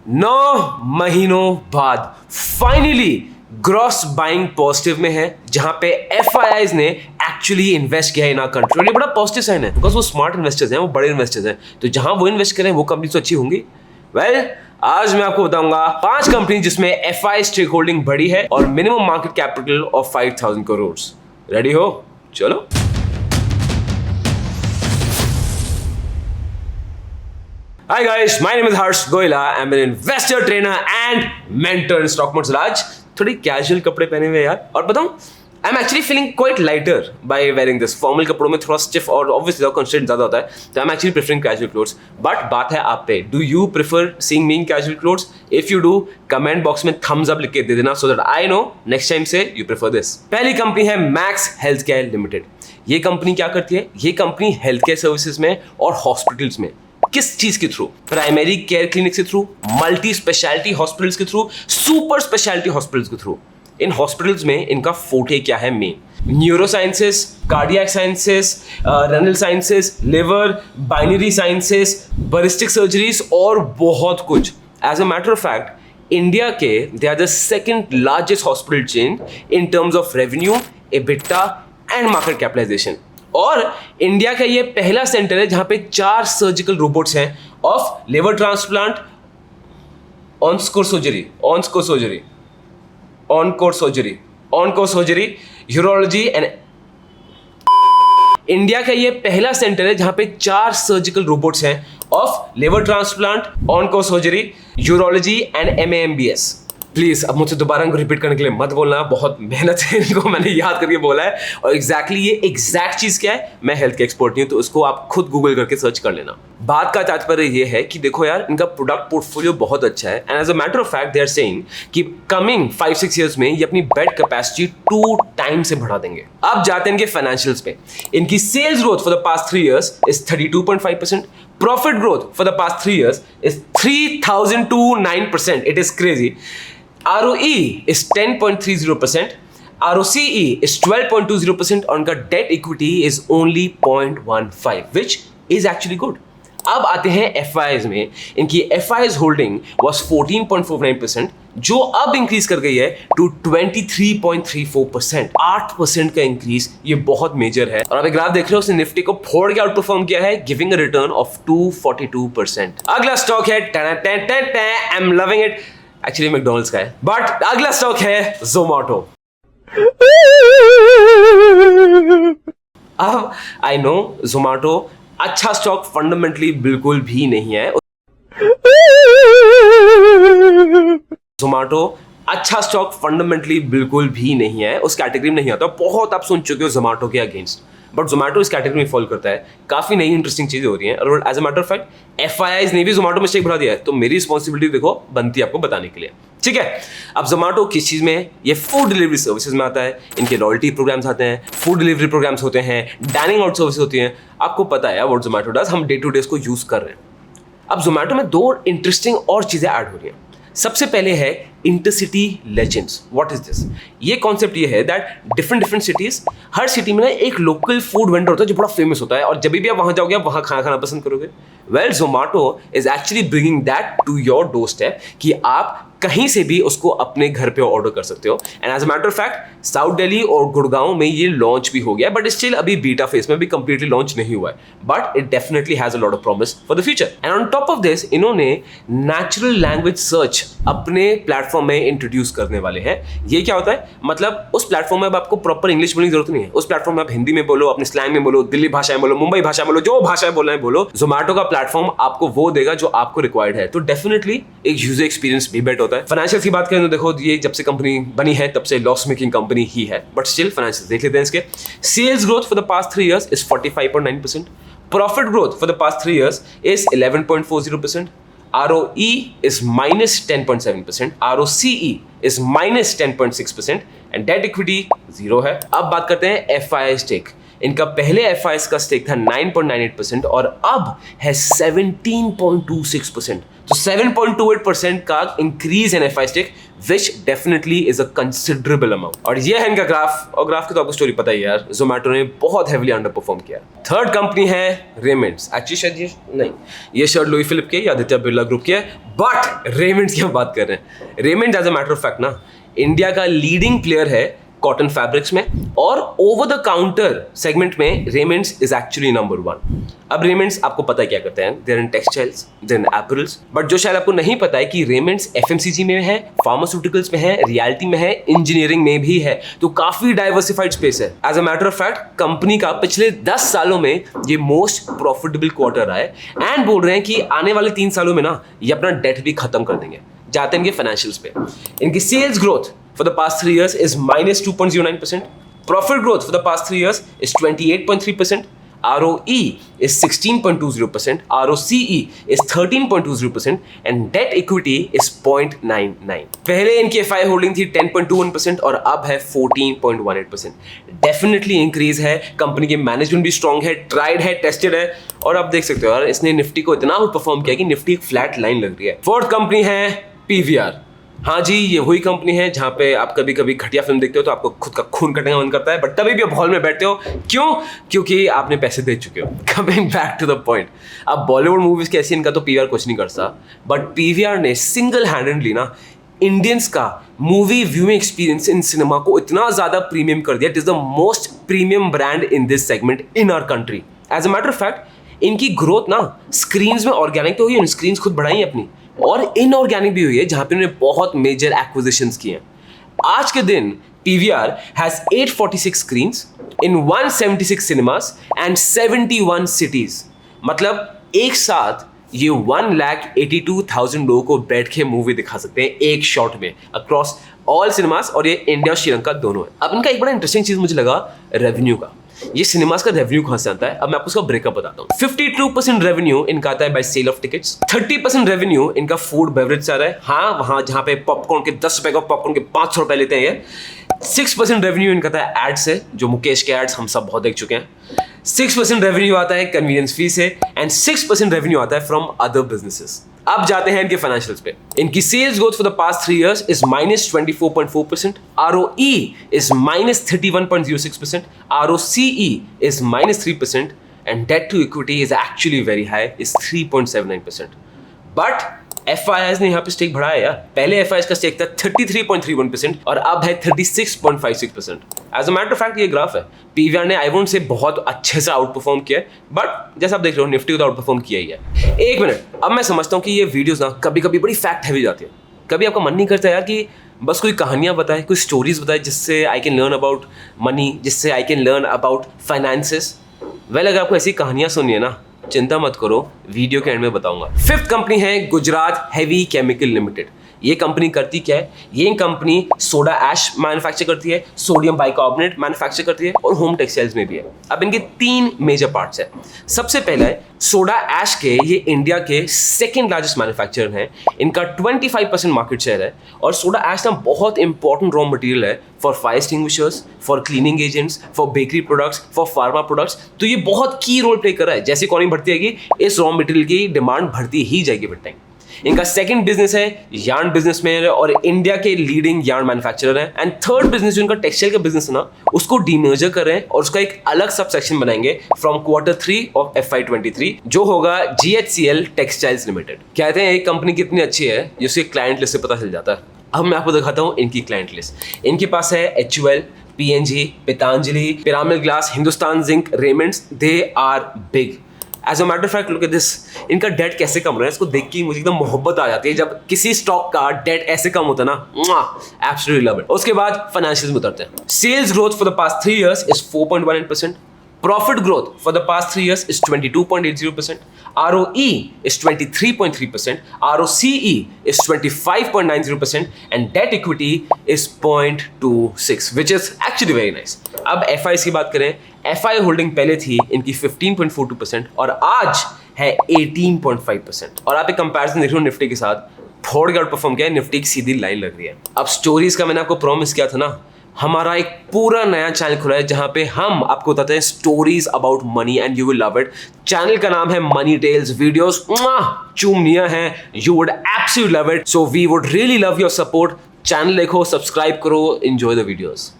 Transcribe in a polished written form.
9 महीनों बाद finally gross buying positive में है, जहां पे एफआईआईज ने एक्चुअली इन्वेस्ट किया है इन आवर कंट्री। और ये बड़ा पॉजिटिव साइन है बिकॉज वो स्मार्ट इन्वेस्टर्स हैं, वो बड़े इन्वेस्टर्स हैं, तो जहां वो इन्वेस्ट करें वो कंपनी तो अच्छी होंगी। आज मैं आपको बताऊंगा 5 कंपनी जिसमें एफआई स्टेक होल्डिंग बढ़ी है और minimum market capital of 5000 crore. Ready हो? चलो। Hi guys, my name is Harsh Goyla. I'm an investor, trainer and mentor in stock market. आज थोड़ी कैजुअल कपड़े पहने हुए यार, और बताऊं I'm actually feeling quite lighter by wearing this. Formal कपड़ों में थोड़ा स्टिफ और ऑब्वियसली कंस्ट्रेंट ज्यादा होता है, तो I'm actually preferring casual clothes. But बात है आप पे, do you prefer seeing me in casual clothes? If you do, comment box में thumbs up लिख के दे देना so that I know next time से you prefer this. पहली कंपनी है मैक्स हेल्थकेयर लिमिटेड। ये कंपनी क्या करती है? ये कंपनी हेल्थ केयर सर्विसेज में और हॉस्पिटल्स में किस चीज के थ्रू? प्राइमरी केयर क्लिनिक के थ्रू, मल्टी स्पेशलिटी हॉस्पिटल्स के थ्रू, सुपर स्पेशलिटी हॉस्पिटल्स के थ्रू। इन हॉस्पिटल्स में इनका फोटे क्या है? Main neuro sciences, cardiac sciences, renal sciences, liver, binary sciences, bariatric surgeries और बहुत कुछ। As a matter of fact India के they are the second largest hospital chain in terms of revenue, EBITDA and market capitalization. और India का ये पहला centre है जहां पे 4 सर्जिकल रोबोट्स हैं of liver transplant, encore surgery, urology and. India का ये पहला सेंटर है जहां पे 4 सर्जिकल रोबोट्स हैं of liver transplant, encore surgery, urology and MAMBS। Please अब मुझसे दोबारा इनको रिपीट करने के लिए मत बोलना, बहुत मेहनत से इनको मैंने याद करके बोला है। और एग्जैक्टली ये एग्जैक्ट चीज क्या है, मैं हेल्थ के एक्सपर्ट नहीं हूं, तो उसको आप खुद गूगल करके सर्च कर लेना। बात का तात्पर्य ये है कि देखो यार, इनका प्रोडक्ट पोर्टफोलियो बहुत अच्छा है and as a matter of fact they are saying कि कमिंग 5-6 ईयर्स में ये अपनी बेड कैपेसिटी 2 टाइम्स से बढ़ा देंगे। अब जाते हैं इनके फाइनेंशियल्स पे। इनकी sales growth for the past 3 years is 32.5%, profit growth for the past 3 years is 3000 to 9%. It is crazy. ROE is 10.30%, ROCE is 12.20%, और उनका debt equity is only 0.15, which is actually good. अब आते हैं FIIs में। इनकी FIIs holding was 14.49%, जो अब increase कर गई है टू 23.34%। 8% का इंक्रीज, ये बहुत मेजर है। और आप एक ग्राफ देख रहे हो, उसने निफ्टी को फोड़ के आउट परफॉर्म किया है, गिविंग अ रिटर्न ऑफ 242%। अगला स्टॉक है, I am loving it, actually McDonald's का है, बट अगला स्टॉक है जोमैटो। अब आई नो जोमैटो अच्छा स्टॉक फंडामेंटली बिल्कुल भी नहीं है। जोमैटो अच्छा स्टॉक फंडामेंटली बिल्कुल भी नहीं है, उस कैटेगरी में नहीं आता। बहुत आप सुन चुके हो जोमैटो के अगेंस्ट, बट जोमैटो इस कैटेगरी में फॉल करता है। काफी नई इंटरेस्टिंग चीजें हो रही हैं, और as a matter of fact FIIs ने भी जोमैटो में स्टेक बढ़ा दिया है, तो मेरी रिस्पॉन्सिबिलिटी देखो बनती है आपको बताने के लिए, ठीक है। अब जोमैटो किस चीज में है? ये फूड डिलीवरी सर्विसेज में आता है। इनके लॉयल्टी प्रोग्राम्स आते हैं, फूड डिलीवरी प्रोग्राम्स होते हैं, डाइनिंग आउट सर्विस होती हैं। आपको पता है व्हाट जोमैटो डज, हम डे टू डे इसको यूज कर रहे हैं। अब जोमैटो में 2 इंटरेस्टिंग और चीजें ऐड हो रही हैं। सबसे पहले है intercity legends. What is this? ये कॉन्सेप्ट ये है that different cities, her city में ना एक लोकल फूड वेंडर होता है जो बड़ा फेमस होता है, और जब भी आप वहां जाओगे आप वहां खाना खाना पसंद करोगे। Well, Zomato is actually bringing that to your doorstep कि आप कहीं से भी उसको अपने घर पे ऑर्डर कर सकते हो। And as a matter of fact South Delhi और गुड़गांव में ये लॉन्च भी हो गया, बट स्टिल अभी बीटा फेस में भी कंप्लीटली लॉन्च नहीं हुआ है, but it definitely has a lot of promise for the future. And on top of this, इन्होंने नेचुरल लैंग्वेज सर्च अपने प्लेटफॉर्म में इंट्रोड्यूस करने वाले हैं। ये क्या होता है? मतलब उस प्लेटफॉर्म में अब आपको प्रॉपर इंग्लिश बोलने की जरूरत नहीं है। उस प्लेटफॉर्म में आप हिंदी में बोलो, अपने स्लैंग में बोलो, दिल्ली भाषा में बोलो, मुंबई भाषा में बोलो, जो भाषा बोलना है बोलो, जोमैटो का प्लेटफॉर्म आपको वो देगा जो आपको रिक्वायर्ड है। तो डेफिनेटली एक यूजर एक्सपीरियंस भी बेटर होता है। फाइनेंशियल की बात करें तो देखो, ये जब से कंपनी बनी है तब से लॉस मेकिंग कंपनी ही है, बट स्टिल फाइनेंशियल देख लेते हैं इसके। Sales growth for the past 3 years is 45.9%, profit growth for the past 3 years is 11.40%, ROE is -10.7%, ROCE is -10.6%, and debt equity 0 है। अब बात करते हैं FII स्टेक। इनका पहले FIIs का स्टेक था 9.98% और अब है 17.26%, तो 7.28% का increase in FI stake which definitely is a considerable amount. और ये है इनका ग्राफ, और ग्राफ की तो आपको स्टोरी पता ही है यार, जोमेटो ने बहुत हेवीली अंडर परफॉर्म किया। थर्ड कंपनी है रेमंड्स। एक्चुअली शायद ये नहीं, ये शायद लुई फिलिप के या आदित्य बिरला ग्रुप के है, बट रेमंड्स की हम बात कर रहे हैं। Raymonds as a matter of fact ना इंडिया का लीडिंग प्लेयर है कॉटन फैब्रिक्स में, और ओवर द काउंटर सेगमेंट में रेमंड्स इज एक्चुअली नंबर 1। अब रेमंड्स आपको पता है क्या करते हैं, they're in textiles, they're in apparels, but जो शायद आपको नहीं पता है कि रेमंड्स एफएमसीजी में है, फार्मास्यूटिकल्स में है, रियलिटी में है, इंजीनियरिंग में भी है, तो काफी डाइवर्सिफाइड स्पेस है। As a matter of fact company का पिछले 10 सालों में ये मोस्ट प्रॉफिटेबल क्वार्टर रहा है, एंड बोल रहे हैं कि आने वाले 3 सालों में ना ये अपना डेट भी खत्म कर देंगे। जाते हैं इनके फाइनेंशियल्स पे। इनकी sales growth for the past 3 years is minus 2.09%. Profit growth for the past 3 years is 28.3%. ROE is 16.20%. ROCE is 13.20%. And debt equity is 0.99. पहले इनकी FI होल्डिंग थी 10.21% और अब है 14.18%. डेफिनेटली इंक्रीज है, कंपनी की मैनेजमेंट भी स्ट्रांग है, ट्राइड है, टेस्टेड है, और आप देख सकते हो यार इसने निफ्टी को इतना परफॉर्म किया कि निफ्टी एक फ्लैट लाइन लग रही है। फोर्थ कंपनी है PVR। हाँ जी, ये वही कंपनी है जहां पे आप कभी कभी घटिया फिल्म देखते हो तो आपको खुद का खून कटने का मन करता है, बट तभी भी आप हॉल में बैठते हो। क्यों? क्योंकि आपने पैसे दे चुके हो। Coming back to the point, अब बॉलीवुड मूवीज कैसी इनका तो पीवीआर कुछ नहीं कर सकता, बट पीवीआर ने सिंगल हैंडेडली ना इंडियंस का movie viewing experience in cinema को इतना ज्यादा प्रीमियम कर दिया। It is the most premium brand in this segment in our country. As a matter of fact इनकी ग्रोथ ना स्क्रीन्स में ऑर्गेनिक तो हुई है, स्क्रीन्स खुद बढ़ाई है अपनी, और इनऑर्गेनिक भी हुई है जहां पे उन्होंने बहुत मेजर एक्विजिशंस किए हैं। आज के दिन PVR has 846 screens in 176 cinemas and 71 cities। मतलब एक साथ ये 1,82,000 लोगों को बैठ के मूवी दिखा सकते हैं एक शॉट में अक्रॉस ऑल सिनेमास, और ये इंडिया और श्रीलंका दोनों है। अब इनका एक बड़ा इंटरेस्टिंग चीज मुझे लगा रेवेन्यू का। ये सिनेमास का रेवेन्यू कहां से आता है, अब मैं आपको उसका ब्रेकअप बताता हूं। 52% रेवेन्यू इनका आता है by sale of tickets, 30% revenue इनका फूड बेवरेज से आ रहा है, हाँ वहां जहां पे पॉपकॉर्न के 10 रुपए का पॉपकॉर्न के 500 रुपए लेते हैं ये। 6% रेवेन्यू इनका आता है एड से, जो मुकेश के एड्स हम सब बहुत देख चुके हैं। 6% रेवेन्यू आता है कन्वीनियंस फी से, एंड 6% रेवेन्यू आता है फ्रॉम अदर बिजनेसेस। अब जाते हैं इनके फाइनेंशियल्स पे। इनकी sales growth for the past 3 years is -24.4%, ROE is -31.06%, ROCE is -3%, and debt to equity is actually very high, is 3.79%। But FIIs ने यहाँ पे स्टेक बढ़ाया यार। पहले FIIs का स्टेक था 33.31% और अब है 36.56%। As a matter of fact ये ग्राफ है, PVR ने आई वोंट से बहुत अच्छे से आउट परफॉर्म किया है, बट जैसा आप देख रहे हो निफ्टी को तो आउट परफॉर्म किया ही है। एक मिनट, अब मैं समझता हूँ कि ये वीडियोस ना कभी कभी बड़ी फैक्ट हैवी जाती है। कभी आपका मन नहीं करता यार कि बस कोई कहानियां बताए, कोई स्टोरीज बताए जिससे I can learn about money, जिससे I can learn about finances. Well, अगर आपको ऐसी कहानियां सुननी है ना, चिंता मत करो, वीडियो के एंड में बताऊंगा। फिफ्थ कंपनी है गुजरात हेवी केमिकल लिमिटेड। ये कंपनी करती क्या है, ये कंपनी सोडा ऐश मैन्युफैक्चर करती है, सोडियम बाइकार्बोनेट मैन्युफैक्चर करती है, और होम टेक्सटाइल्स में भी है। अब इनके 3 मेजर पार्ट्स है। सबसे पहला है सोडा ऐश के, ये इंडिया के सेकंड लार्जेस्ट मैन्युफैक्चरर हैं। इनका 25% मार्केट शेयर है, और सोडा ऐश ना बहुत इंपॉर्टेंट रॉ मटेरियल है for fire extinguishers, for cleaning agents, for bakery products, for pharma products. तो ये बहुत की रोल प्ले कर रहा है। जैसे इकोनॉमी बढ़ती जाएगी, इस रॉ मटेरियल की डिमांड बढ़ती ही जाएगी विद टाइम। इनका सेकंड बिजनेस है यार्न बिजनेस में है, और इंडिया के लीडिंग यार्न मैन्युफैक्चरर है। एंड थर्ड बिजनेस जो इनका टेक्सटाइल का बिजनेस है ना, उसको डीमर्जर कर रहे हैं और उसका एक अलग सब सेक्शन बनाएंगे फ्रॉम Q3 ऑफ FY23, जो होगा GHCL टेक्सटाइल्स लिमिटेड। कहते हैं एक कंपनी कितनी अच्छी है ये उसके क्लाइंट लिस्ट से पता चल जाता है। अब मैं आपको दिखाता हूँ इनकी क्लाइंट लिस्ट। इनके पास है HUL, P&G, Patanjali, Pyramid Glass, Hindustan zinc, Raymonds. They are big. As a matter of fact look at this, इनका डेट कैसे कम रहा है, इसको देख के मुझे एकदम मोहब्बत आ जाती है। जब किसी स्टॉक का डेट ऐसे कम होता है ना, एब्सोल्युटली लव इट। उसके बाद फाइनेंशियल्स में उतरते हैं। Sales growth for the past 3 years is 4.18%, profit growth for the past 3 years is 22.80%, ROE is 23.3%, ROCE is 25.90%, and debt equity is 0.26, which is actually very nice. अब FIs की बात करें, FI holding पहले थी इनकी 15.42% और आज है 18.5%। और आप एक कंपैरिजन देख रहे हो निफ्टी के साथ, थोड़ा आउट परफॉर्म किया है, निफ्टी की सीधी लाइन लग रही है। अब स्टोरीज का मैंने आपको प्रॉमिस किया था ना, हमारा एक पूरा नया चैनल खुला है जहां पे हम आपको बताते हैं stories about money and you will love it. Channel का नाम है मनी टेल्स वीडियोस। चूमनिया है, you would absolutely love it. So we would really love your support. Channel देखो, सब्सक्राइब करो, एंजॉय द वीडियोस।